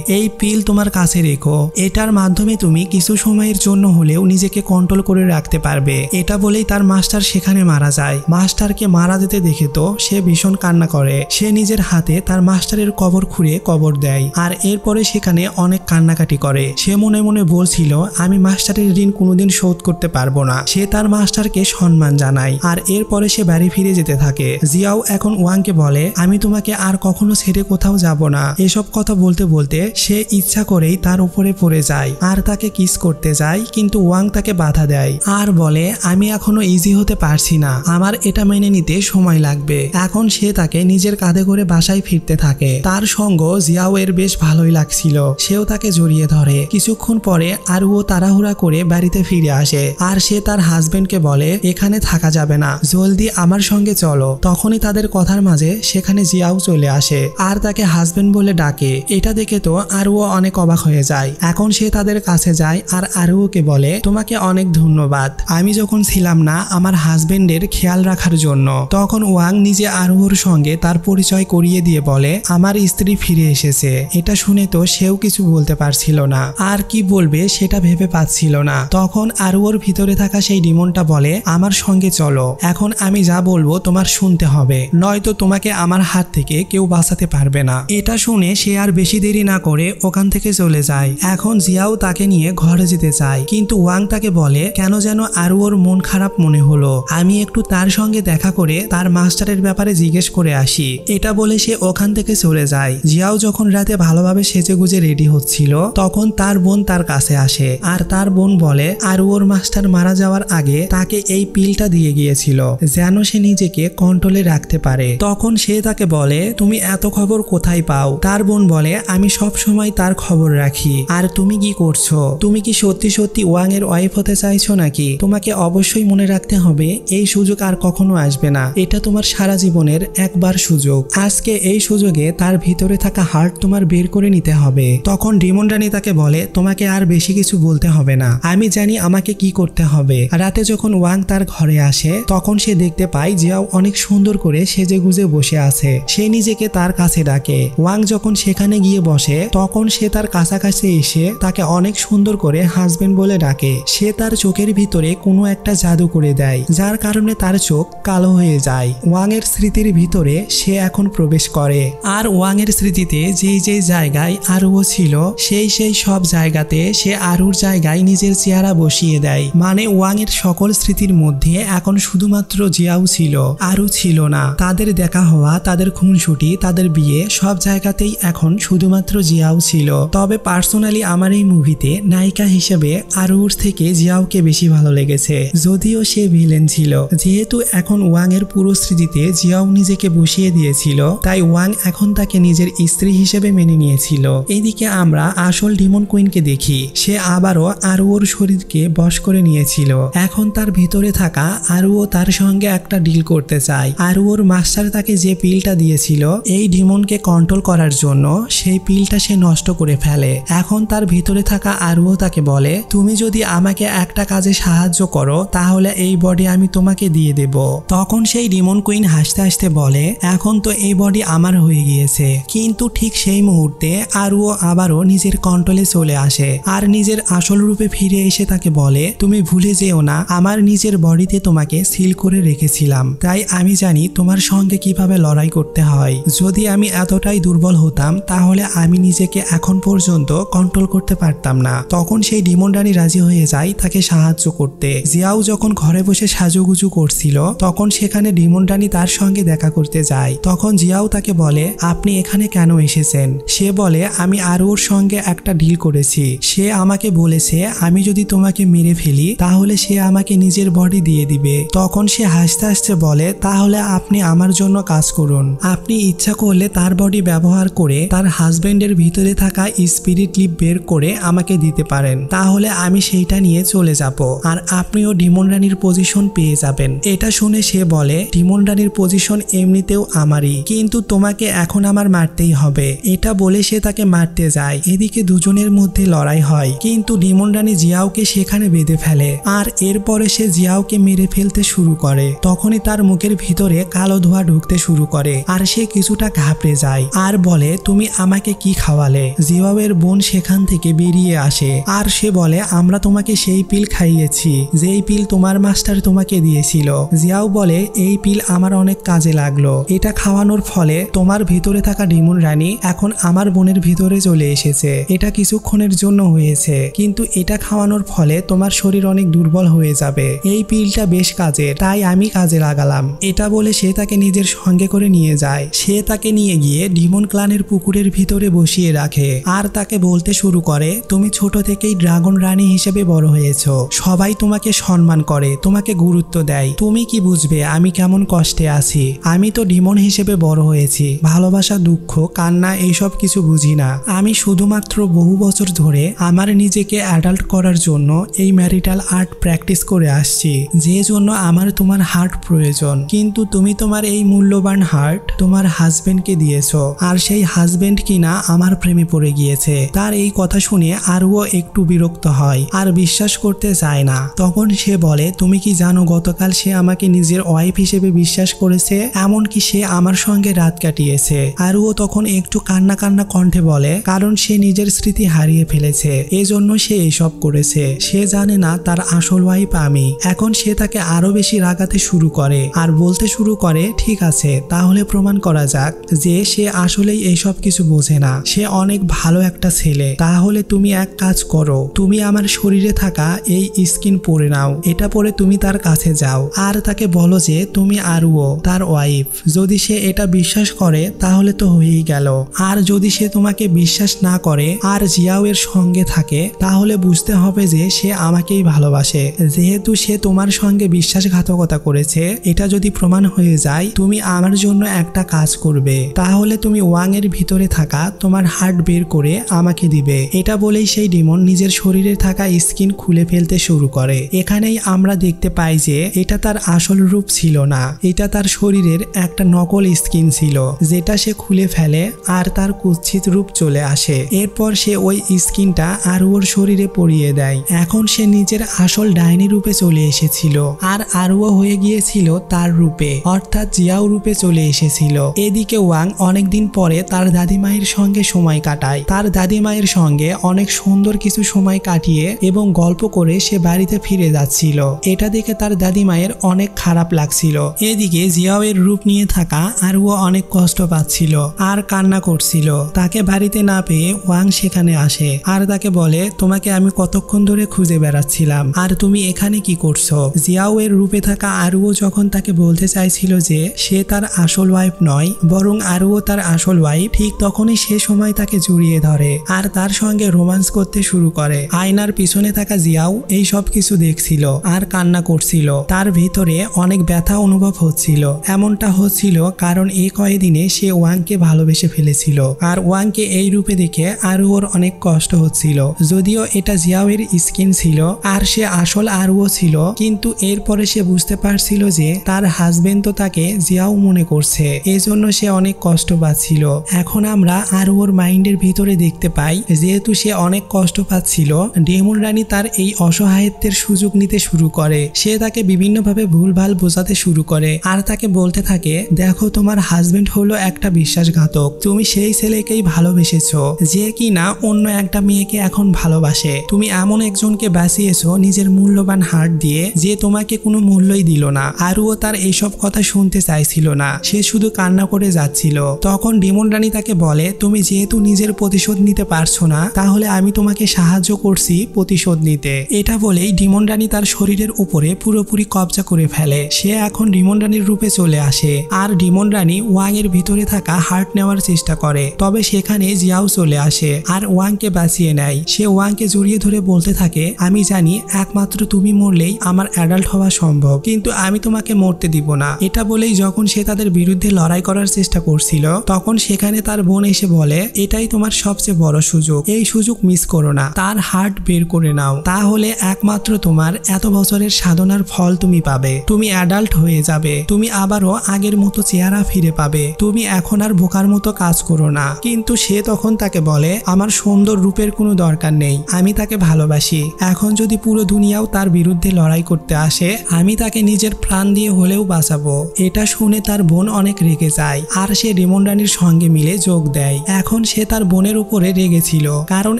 এই পিল তোমার কাছে রেখো, এটার মাধ্যমে তুমি কিছু সময়ের জন্য হলেও নিজেকে কন্ট্রোল করে রাখতে পারবে। এটা বলেই তার মাস্টার সেখানে মারা যায়। মাস্টারকে মারা যেতে দেখে তো সে ভীষণ কান্না করে। সে নিজের হাতে তার মাস্টারের কবর খুঁড়ে কবর দেয় আর এরপরে সেখানে অনেক কান্নাকাটি করে। সে মনে মনে বলছিল, আমি মাস্টারের ঋণ কোনোদিন শোধ করতে পারবো না। সে তার মাস্টারকে সম্মান জানায় আর এরপরে সে বাড়ি ফিরে যেতে থাকে। জিয়াও এখন ওয়াংকে বলে, আমি তোমাকে আর কখনো ছেড়ে কোথাও যাব না। এসব কথা বলতে বলতে সে ইচ্ছা করেই তার উপরে পড়ে যায় আর তাকে কিস করতে যায়, কিন্তু ওয়াং তাকে বাধা দেয় আর বলে, আমি এখনো ইজি হতে পারছি না, আমার এটা মেনে নিতে সময় লাগবে। এখন সে তাকে নিজের কাঁধে করে বাসায় ফিরতে থাকে। তার সঙ্গ জিয়াও এর বেশ ভালোই লাগছিল, সেও তাকে জড়িয়ে ধরে। কিছুক্ষণ পরে আরুও তাড়াহুড়া করে বাড়িতে ফিরে আসে আর সে তার হাজবেন্ডকে বলে, এখানে থাকা যাবে না, জলদি আমার সঙ্গে চলো। তখনই তাদের কথার মাঝে সেখানে জিয়াও চলে আসে আর তাকে হাজবেন্ড বলে ডাকে। এটা দেখে তো আরুও অনেক অবাক হয়ে যায়। এখন সে তাদের কাছে যায় আর আরুওকে বলে, তোমাকে অনেক ধন্যবাদ, আমি যখন ছিলাম না আমার হাজবেন্ডের খেয়াল রাখার জন্য। তখন ওয়াং নিজে আরুওর সঙ্গে তার পরিচয় করিয়ে দিয়ে বলে, আমার স্ত্রী ফিরে এসেছে। এটা শুনে তো সেও কিছু বলতে পারছিল না, আর কি বলবে সেটা ভেবে পাচ্ছিল না। তখন আরুওর ভিতরে থাকা সেই ডিমনটা বলে, আমার সঙ্গে চলো, এখন আমি যা বলবো তোমার শুনতে হবে, নয়তো তোমাকে আমার হাত থেকে কেউ বাঁচাতে পারবে না। এটা শুনে সে আর বেশি দেরি না করে ওখান থেকে চলে যায়। এখন জিয়াও তাকে নিয়ে ঘরে যেতে চায়, কিন্তু ওয়াং তাকে বলে, কেন যেন আরুওর মন খারাপ মনে হলো, আমি একটু তার সঙ্গে দেখা করে তার মাস্টারের ব্যাপারে জিজ্ঞেস করে আসি। এটা বলে সে ওখান থেকে চলে যায়। জিয়াও যখন রাতে ভালোভাবে সেজে গুজে রেডি হচ্ছিল, তখন তার বোন তার কাছে আসে আর তার বোন বলে, আরুওর মাস্টার মারা যাওয়ার আগে তাকে এই পিলটা দিয়ে গিয়েছিল যেন সে নিজেকে কন্ট্রোলে রাখতে পারে। তখন সে তাকে বলে, তুমি এত খবর কোথায় পাও? তার বোন বলে, আমি সব সময় তার খবর রাখি। আর তুমি কি করছো? তুমি কি সত্যি সত্যি ওয়াং এর ওয়াইফ হতে চাইছো নাকি? তোমাকে অবশ্যই মনে রাখতে হবে, এই সুযোগ আর কখনো আসবে না, এটা তোমার সারা জীবনের একবার সুযোগ। আজকে এই সুযোগে তার ভিতরে থাকা হার্ট তোমার বের করে নিতে হবে। তখন ডিমন রানী তাকে বলে, তোমাকে আর বেশি কিছু বলতে হবে না, আমি জানি আমাকে কি করতে হবে। রাতে যখন ওয়াং তার ঘরে আসে, তখন সে দেখতে পায় জিয়াও অনেক সুন্দর করে সেজে গুজে বসে আছে। সে নিজেকে তার কাছে ডাকে। ওয়াং যখন সেখানে গিয়ে বসে, তখন সে তার কাছাকাছি এসে তাকে অনেক সুন্দর করে হাজবেন্ড বলে ডাকে। সে তার চোখের ভিতরে কোনো একটা জাদু করে দেয়, যার কারণে তার চোখ কালো হয়ে যায়। ওয়াং এর স্মৃতির ভিতরে সে এখন প্রবেশ করে আর ওয়াং এর স্মৃতিতে যেই যেই জায়গায় আরুও ছিল, সেই সব জায়গাতে সে আরুর জায়গায় নিজের চেহারা বসিয়ে দেয়। মানে ওয়াং এর সকল স্মৃতির মধ্যে এখন শুধুমাত্র জিয়াও ছিল, আরু ছিল না। তাদের দেখা হওয়া, তাদের খুনসুটি, তাদের বিয়ে, সব জায়গাতেই এখন শুধুমাত্র জিয়াও ছিল। তবে পার্সোনালি আমার এই মুভিতে নায়িকা হিসেবে আরুর থেকে জিয়াওকে বেশি ভালো লেগেছে, যদিও সে ভিলেন ছিল। যেহেতু এখন ওয়াং এর পুরো স্মৃতিতে জিয়াও নিজেকে বসিয়ে দিয়েছিল, তাই ওয়াং এখন তাকে নিজের স্ত্রী হিসেবে মেনে নিয়েছিল। এদিকে আমরা আসল ডিমন কুইনকে দেখি, সে আবারও আরুওর শরীরকে বশ করে নিয়েছিল। এখন তার ভিতরে থাকা আরুও তার সঙ্গে একটা ডিল করতে চায়। আরুওর মাস্টার মাস্টার তাকে যে পিলটা দিয়েছিল এই ডিমনকে কন্ট্রোল করার জন্য, সেই পিলটা সে নষ্ট করে ফেলে। এখন তার ভিতরে থাকা আরুও তাকে বলে, তুমি যদি আমাকে একটা কাজে সাহায্য করো তাহলে এই বডি আমি তোমাকে দিয়ে দেব। তখন সেই ডিমন কুইন হাসতে হাসতে বলে, এখন তো এই বডি আমার হয়ে গিয়েছে। কিন্তু ঠিক সেই মুহূর্তে আরুও আবারও নিজের কন্ট্রোলে চলে আসে আর নিজের আসল রূপে ফিরে এসে তাকে বলে, তুমি ভুলে যেও না আমার নিজের বডিতে তোমাকে সিল করে রেখেছিলাম, তাই আমি জানি তোমার সঙ্গে কিভাবে লড়াই করতে হয়। যদি আমি এতটাই দুর্বল হতাম তাহলে আমি নিজেকে এখন পর্যন্ত কন্ট্রোল করতে পারতাম না। তখন সেই ডিমন রানী রাজি হয়ে যায় তাকে সাহায্য করতে। জিয়াও যখন ঘরে বসে সাজুগুজু করছিল তখন সেখানে ডিমন রানী তার সঙ্গে দেখা করতে যায়। তখন জিয়াও তাকে বলে, আপনি এখানে কেন এসেছেন? সে বলে, আমি আরুর সঙ্গে একটা ডিল করেছি। সে আমাকে বলেছে আমি যদি তোমাকে মেরে ফেলি তাহলে সে আমাকে নিজের বডি দিয়ে দিবে। তখন সে হাসতে হাসতে বলে, তাহলে আপনি আমার জন্য কাজ করুন। আপনি ইচ্ছা করলে তার বডি ব্যবহার করে তার হাজবেন্ডের ভিতরে থাকা স্পিরিট লিপ বের করে আমাকে দিতে পারেন, তাহলে আমি সেইটা নিয়ে চলে যাব আর আপনিও ডিমন রানীর পজিশন পেয়ে যাবেন। এটা শুনে সে বলে, ডিমন রানীর পজিশন এমনিতেও আমারই, কিন্তু তোমাকে এখন আমার মারতেই হবে। এটা বলে সে তাকে মারতে যায়। এদিকে দুজনের মধ্যে লড়াই হয়, কিন্তু ডিমন রানী জিয়াওকে সেখানে বেঁধে ফেলে আর এরপরে সে জিয়াওকে মেরে ফেলতে শুরু করে। তখনই তার মুখের ভিতরে কালো ধোঁয়া ঢুকতে শুরু করে আর সে কিছুটা ঘাবড়ে যায় আর বলে, তুমি আমাকে কি খাওয়ালে? জিয়াওয়ের বোন সেখান থেকে বেরিয়ে আসে আর সে বলে, আমরা তোমাকে সেই পিল খাইয়েছি যেই পিল তোমার মাস্টার তোমাকে দিয়েছিল। জিয়াও বলে, এই পিল আমার অনেক কাজে লাগলো। এটা খাওয়ানোর ফলে তোমার ভিতরে থাকা ডিমন রানী এখন আমার বোনের ভিতরে চলে এসেছে। এটা কিছুক্ষণের জন্য হয়েছে, কিন্তু এটা খাওয়ানোর ফলে তোমার শরীর অনেক দুর্বল হয়ে যাবে। এই পিলটা বেশ কাজের, তাই আমি কাজে লাগালাম। এটা বলে সে তাকে নিজের সঙ্গে করে নিয়ে যায়। সে তাকে নিয়ে গিয়ে ডিমন ক্লানের পুকুরের ভিতরে বসিয়ে রাখে আর তাকে বলতে শুরু করে, তুমি ছোট থেকেই ড্রাগন রানী হিসেবে বড় হয়েছো, সবাই তোমাকে সম্মান করে, তোমাকে গুরুত্ব দেয়। তুমি কি বুঝবে আমি কেমন কষ্টে আছি? আমি তো ডিমন হিসেবে বড় হয়েছি, ভালোবাসা, দুঃখ, কান্না এইসব কিছু বুঝি না। আমি শুধুমাত্র বহু বছর ধরে আমার নিজেকে অ্যাডাল্ট করার জন্য এই ম্যারিটাল আর্ট প্র্যাকটিস করে আসছি, যে জন্য আমার তোমার হার্ট প্রয়োজন। কিন্তু তুমি তোমার এই মূল্যবান হার্ট তোমার হাজবেন্ডকে দিয়েছো আর সেই হাজবেন্ড কিনা আমার প্রেমে পড়ে গিয়েছে। তার এই কথা শুনে আরও একটু বিরক্ত হয় আর বিশ্বাস করতে চায় না। তখন সে বলে, তুমি কি জানো গতকাল সে আমাকে নিজের ওয়াইফ হিসেবে বিশ্বাস করেছে, এমনকি সে আমার সঙ্গে রাত কাটিয়েছে। আরও তখন একটু কান্না কান্না কণ্ঠে বলে, কারণ সে নিজের স্মৃতি হারিয়ে ফেলেছে, এজন্য সে এইসব করেছে। সে জানে না তার আসল ওয়াইফ আমি। এখন সে তাকে আরো বেশি রাগাতে শুরু করে আর বলতে শুরু করে, ঠিক আছে তাহলে প্রমাণ করা যাক যে সে আসলেই এইসব কিছু বোঝে না, সে অনেক ভালো একটা ছেলে। তাহলে তুমি এক কাজ করো, তুমি আমার শরীরে থাকা এই স্কিন পরে নাও, এটা পরে তুমি তার কাছে যাও আর তাকে বলো যে তুমি আরুও তার ওয়াইফ। যদি সে এটা বিশ্বাস করে তাহলে তো হয়েই গেল, আর যদি সে তোমাকে বিশ্বাস না করে আর জিয়াও এর সঙ্গে থাকে তাহলে বুঝতে হবে যে সে আমাকেই ভালোবাসে। যেহেতু সে তোমার সঙ্গে বিশ্বাসঘাতকতা করেছে, এটা যদি প্রমাণ হয়ে যায় তুমি আমার জন্য একটা কাজ করবে, তাহলে তুমি ওয়াং এর ভিতরে থাকা তোমার হার্ট বের করে আমাকে দিবে। এটা বলেই সেই ডিমন নিজের শরীরে থাকা স্কিন খুলে ফেলতে শুরু করে। এখানেই আমরা দেখতে পাই যে এটা তার আসল রূপ ছিল না, এটা তার শরীরের একটা নকল স্কিন ছিল যেটা সে খুলে ফেলে আর তার কুৎসিত রূপ চলে আসে। এরপর সে ওই স্কিনটা আরুর শরীরে পরিয়ে দেয়। এখন সে নিজের আসল ডাইনি রূপে চলে এসেছিল আর আরুও হয়ে গিয়েছিল তার রূপে, অর্থাৎ জিয়াও রূপে চলে এসেছিল। এদিকে ওয়াং অনেকদিন পরে তার দাদিমায়ের সঙ্গে সময় কাটায়। তার দাদিমায়ের সঙ্গে অনেক সুন্দর কিছু সময় কাটিয়ে এবং গল্প করে সে বাড়িতে ফিরে যাচ্ছিল। এটা দেখে তার দাদিমায়ের অনেক খারাপ লাগছিল। এদিকে জিয়াও এর রূপ নিয়ে থাকা আরুও অনেক কষ্ট পাচ্ছিল আর কান্না করছিল। তাকে বাড়িতে না পেয়ে ওয়াং সেখানে আসে আর তাকে বলে, তোমাকে আমি কতক্ষণ ধরে খুঁজে বেড়াচ্ছিলাম আর তুমি এখানে কি করছো? জিয়াও এর রূপে থাকা আরুও যখন তাকে বলতে চাইছিল যে সে তার আসল ওয়াইফ নয় বরং আরুও তার আসল ওয়াইফ, ঠিক তখনই সে সময় তাকে জড়িয়ে ধরে আর তার সঙ্গে রোমান্স করতে শুরু করে। আয়নার পিছনে থাকা জিয়াও এই সব কিছু দেখছিল আর কান্না করছিল। তার ভিতরে অনেক ব্যথা অনুভব হচ্ছিল। এমনটা হচ্ছিল কারণ এই কয়েকদিনে সে ওয়াংকে ভালোবেসে ফেলেছিল আর ওয়াংকে এই রূপে দেখে আরুওর অনেক কষ্ট হচ্ছিল। যদিও এটা জিয়াওয়ের স্কিন ছিল আর সে আসল আরুও ছিল, কিন্তু এরপরে সে বুঝতে পারছিল যে তার হাজবেন্ড তো তাকে জিয়াও মনে করছে, এজন্য সে অনেক কষ্ট পাচ্ছিল। এখন আমরা আরও ওর মাইন্ডের ভিতরে দেখতে পাই, যেহেতু সে অনেক কষ্ট পাচ্ছিল, ডেমন রানী তার এই অসহায়ত্বের সুযোগ নিতে শুরু করে। সে তাকে বিভিন্নভাবে ভুলভাল বোঝাতে শুরু করে আর তাকে বলতে থাকে, দেখো তোমার হাজবেন্ড হলো একটা বিশ্বাসঘাতক, তুমি সেই ছেলেকেই ভালোবেসেছো যে কিনা অন্য একটা মেয়েকে এখন ভালোবাসে। তুমি এমন একজনকে বাঁচিয়েছো নিজের মূল্যবান হার্ট দিয়ে যে তোমাকে কোনো মূল্যই দিল না। আরও তার এইসব কথা শুনতে চাইছিল না, সে শুধু কান্না করে যাচ্ছিল। তখন ডেমন রানী তাকে বলে, তুমি যেহেতু নিজের প্রতিশোধ নিতে পারছো না, তাহলে আমি তোমাকে সাহায্য করছি প্রতিশোধ নিতে। এটা বলেই ডেমন রানী তার শরীরের উপরে পুরোপুরি কবজা করে ফেলে। সে এখন ডেমন রানীর রূপে চলে আসে আর ডেমন রানী ওয়াং এর ভিতরে থাকা হার্ট নেওয়ার চেষ্টা করে। তবে সেখানে জিয়াও চলে আসে আর ওয়াংকে বাঁচিয়ে নেয়। সে ওয়াংকে জড়িয়ে ধরে বলতে থাকে, আমি জানি একমাত্র তুমি মরলেই আমার অ্যাডাল্ট হওয়া সম্ভব, কিন্তু আমি তোমাকে মরতে দিব না। এটা বলেই যখন সে তাদের বিরুদ্ধে লড়াই করার চেষ্টা করছিল, তখন সেখানে তার বোন এসে বলে, এটাই তোমার সবচেয়ে বড় সুযোগ, এই সুযোগ মিস করো না, তার হার্ট বের করে নাও, তাহলে একমাত্র তোমার এত বছরের সাধনার ফল তুমি পাবে। তুমি অ্যাডাল্ট হয়ে যাবে, তুমি আবারও আগের মতো চেহারা ফিরে পাবে, তুমি এখন আর বোকার মতো কাজ করো না। কিন্তু সে তখন তাকে বলে, আমার সুন্দর রূপের কোনো দরকার নেই, আমি তাকে ভালোবাসি। এখন যদি পুরো দুনিয়াও তার বিরুদ্ধে লড়াই করতে আসে, আমি তাকে নিজের প্রাণ দিয়ে হলেও বাঁচাবো। এটা শুনে তার বোন অনেক রেগে যায় আর সে ডেমন রানীর সঙ্গে মিলে যোগ দেয়। এখন সে তার বোনের উপরে রেগেছিল, কারণ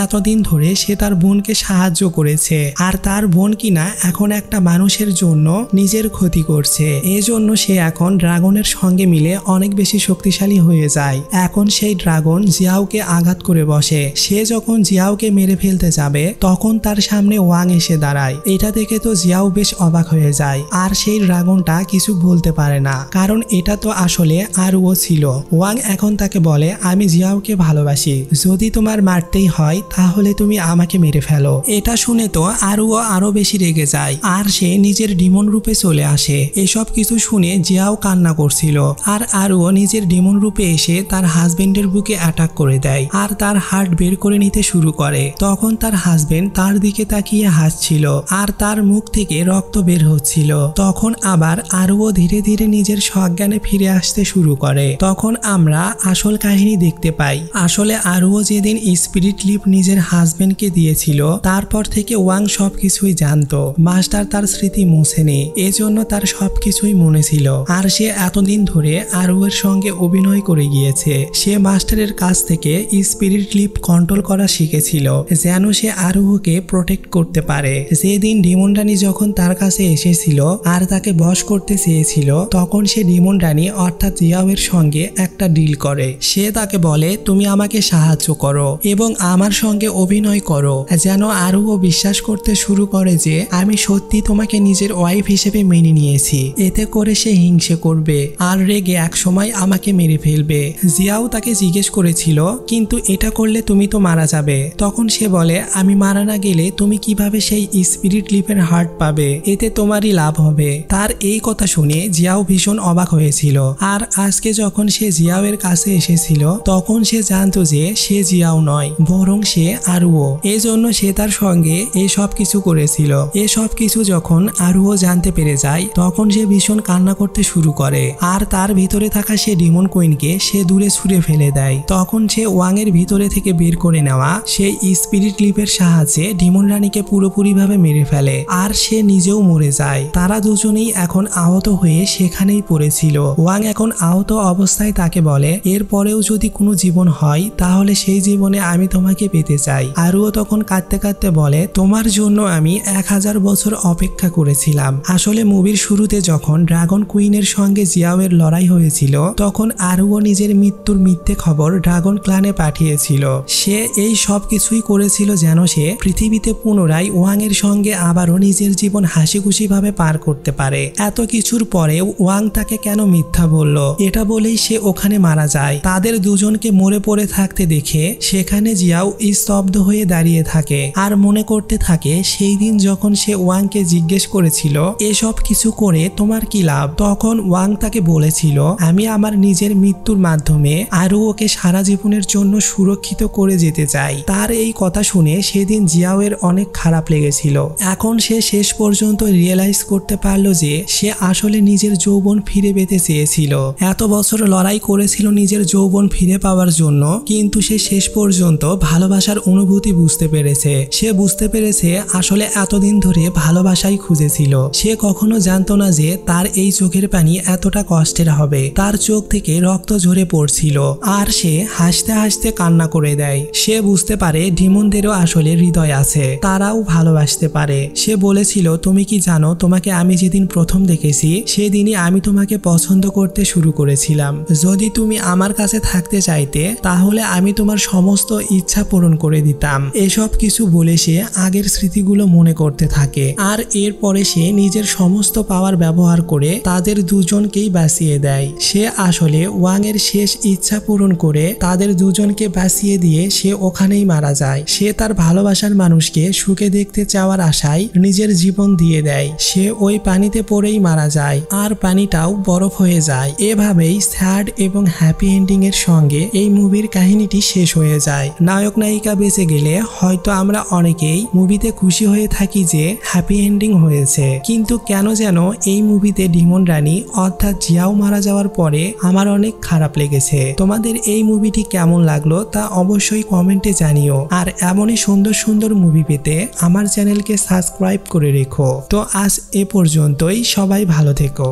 এতদিন ধরে সে তার বোনকে সাহায্য করেছে আর তার বোন কিনা এখন একটা মানুষের জন্য নিজের ক্ষতি করছে। এজন্য সে এখন ড্রাগনের সঙ্গে মিলে অনেক বেশি শক্তিশালী হয়ে যায়। এখন সেই ড্রাগন জিয়াওকে আঘাত করে বসে। সে যখন জিয়াওকে মেরে ফেলতে যাবে, তখন তার সামনে ওয়াং এসে দাঁড়ায়। এটা দেখে তো জিয়াও বেশ অবাক হয়ে যায় আর সেই ড্রাগনটা কিছু বলতে পারে না, কারণ এটা তো আসলে আরও ছিল। ওয়াং এখন তাকে বলে, আমি জিয়াওকে ভালোবাসি, যদি তোমার মারতেই হয় তাহলে তুমি আমাকে মেরে ফেলো। এটা শুনে তো আরও বেশি রেগে যায় আর সে নিজের ডিমন রূপে চলে আসে। এসব কিছু শুনে জিয়াও কান্না করছিল আর আরও নিজের ডিমন রূপে এসে তার হাজবেন্ডের বুকে অ্যাটাক করে দেয় আর তার হার্ট বের করে নিতে শুরু করে। তখন তার হাজবেন্ড তার দিকে তাকিয়ে হাসছিল আর তার মুখ থেকে রক্ত বের হচ্ছিল। তখন আবার আরও ধীরে ধীরে নিজের সজ্ঞানে ফিরে আসতে শুরু করে। তখন আমরা আসল কাহিনী দেখতে পাই। আসলে আরও যেদিন স্পিরিট লিপ নিজের হাজবেন্ডকে দিয়েছিল, তারপর থেকে ওয়াং সবকিছুই জানতো। মাস্টার তার স্মৃতি মুছেনি, এজন্য তার সবকিছুই মনে ছিল আর সে এতদিন ধরে আরুয়ের সঙ্গে অভিনয় করে গিয়েছে। সে মাস্টারের কাছ থেকে স্পিরিট লিপ কন্ট্রোল করা শিখেছিল, যেন সে আরুকে প্রোটেক্ট করতে পারে। যেদিন ডেমন রানী যখন তার কাছে এসেছিল আর তাকে বশ করতে চেয়েছিল, তখন সে ডেমন রানী অর্থাৎ জিয়াওয়ের সঙ্গে একটা ডিল করে। সে তাকে বলে, তুমি আমাকে সাহায্য করো এবং আমার সঙ্গে অভিনয় করো, যেন আরুও বিশ্বাস করতে শুরু করে যে আমি সত্যি তোমাকে নিজের ওয়াইফ হিসেবে মেনে নিয়েছি। এতে করে সে হিংসে করবে আর রেগে একসময় আমাকে মেরে ফেলবে। জিয়াও তাকে জিজ্ঞেস করেছিল, কিন্তু এটা করলে তুমি তো মারা যাবে। তখন সে বলে, আমি মারা না গেলে তুমি কিভাবে সেই স্পিরিট লিপের হার্ট পাবে, এতে তোমারই লাভ হবে। তার এই কথা শুনে জিয়াও ভীষণ অবাক হয়েছিল আর আজকে যখন সে জিয়াওয়ের কাছে এসেছিল, তখন সে জানতো যে সে জিয়াও নয়, বরং সে আরুও। এজন্য সে তার সঙ্গে এসব কিছু করেছিল। এসব কিছু যখন আরুও জানতে পেরে যায়, তখন সে ভীষণ কান্না করতে শুরু করে আর তার ভিতরে থাকা সে ডিমন কুইনকে সে দূরে ছুঁড়ে ফেলে দেয়। তখন সে ওয়াং এর ভিতরে থেকে বের করে নেওয়া সেই স্পিরিট লিপের সাহায্যে ডিমন রানীকে পুরোপুরিভাবে মেরে ফেলে আর সে নিজেও মরে যায়। তারা দুজনেই এখন আহত হয়ে সেখানেই পড়েছিল। ওয়াং এখন আহত অবস্থায় তাকে বলে, এরপরেও যদি কোনো জীবন হয় তাহলে সেই জীবনে আমি তোমাকে পেতে চাই। আরুও তখন কাঁদতে কাঁদতে বলে, তোমার জন্য আমি 1000 বছর অপেক্ষা করেছিলাম। আসলে মুভির শুরুতে যখন ড্রাগন কুইনের সঙ্গে জিয়াওয়ের লড়াই হয়েছিল, তখন আরুও নিজের মৃত্যুর মিথ্যে খবর ড্রাগন ক্লানে পাঠিয়েছিল। সে এই সব কিছুই করেছিল যেন সে পৃথিবীতে পুনরায় ওয়াং এর সঙ্গে আবারও নিজের জীবন হাসি খুশি ভাবে পার করতে পারে। এত কিছুর পরেও ওয়াং তাকে কেন মিথ্যা বলল, এটা বলেই সে ওখানে মারা যায়। তাদের দুজনকে মরে পড়ে থাকতে দেখে সেখানে জিয়াও স্তব্ধ হয়ে দাঁড়িয়ে থাকে আর মনে করতে থাকে সেই দিন যখন সে ওয়াংকে জিজ্ঞেস করেছিল, এসব কিছু করে তোমার কি লাভ। তখন ওয়াং তাকে বলেছিল, আমি আমার নিজের মৃত্যুর মাধ্যমে আরও ওকে সারা জীবনের জন্য সুরক্ষিত করে যেতে চাই। তার এই কথা শুনে সেদিন জিয়াওয়ের অনেক খারাপ লেগেছিল। এখন সে শেষ পর্যন্ত রিয়েলাইজ করতে পারলো যে সে আসলে নিজের যৌবন যৌবন ফিরে পেতে চেয়েছিল। এত বছর লড়াই করেছিল নিজের যৌবন ফিরে পাওয়ার জন্য, কিন্তু সে শেষ পর্যন্ত ভালোবাসার অনুভূতি বুঝতে পেরেছে। সে বুঝতে পেরেছে আসলে এতদিন ধরে ভালোবাসাই খুঁজেছিল। সে কখনো জানতো না যে তার এই চোখের পানি এতটা কষ্টের হবে। তার চোখ থেকে রক্ত ঝরে পড়ছিল আর সে হাসতে হাসতে কান্না করে দেয়। সে বুঝতে পারে ডিমনদেরও আসলে হৃদয় আছে, তারাও ভালোবাসতে পারে। সে বলেছিল, তুমি কি জানো, তোমাকে আমি যেদিন প্রথম দেখেছি সেদিনই আমি তোমাকে পছন্দ করতে শুরু করেছিলাম। যদি তুমি আমার কাছে থাকতে চাইতে তাহলে আমি তোমার সমস্ত ইচ্ছা পূরণ করে দিতাম। এসব কিছু বলে সে আগের স্মৃতিগুলো মনে করতে থাকে আর এরপরে সে নিজের সমস্ত পাওয়ার ব্যবহার করে তাদের দুজনকেই বাঁচিয়ে দেয়। সে আসলে ওয়াং এর শেষ ইচ্ছা পূরণ করে তাদের দুজনকে বাঁচিয়ে দিয়ে সে ওখানেই মারা যায়। সে তার ভালোবাসার মানুষকে সুখে দেখতে চাওয়ার আশায় নিজের জীবন দিয়ে দেয়। সে ওই পানিতে পড়েই মারা যায় আর পানিটাও বরফ হয়ে যায়। এভাবেই স্যাড এবং হ্যাপি এন্ডিং এর সঙ্গে এই মুভির কাহিনীটি শেষ হয়ে যায়। নায়ক নায়িকা বেঁচে গেলে হয়তো আমরা অনেকেই মুভিতে খুশি হয়ে থাকি যে হ্যাপি এন্ডিং হয়েছে, কিন্তু কেন যেন এই মুভিতে ডিমন রানী অর্থাৎ জিয়াও মারা যাওয়ার পরে আমার অনেক খারাপ লেগেছে। তোমাদের এই মুভিটি কেমন লাগলো তা অবশ্যই কমেন্টে জানিও। আর এমনই সুন্দর সুন্দর মুভি পেতে আমার চ্যানেলকে সাবস্ক্রাইব করে রেখো। তো আজ এ পর্যন্তই, সবাই ভালো থেকো।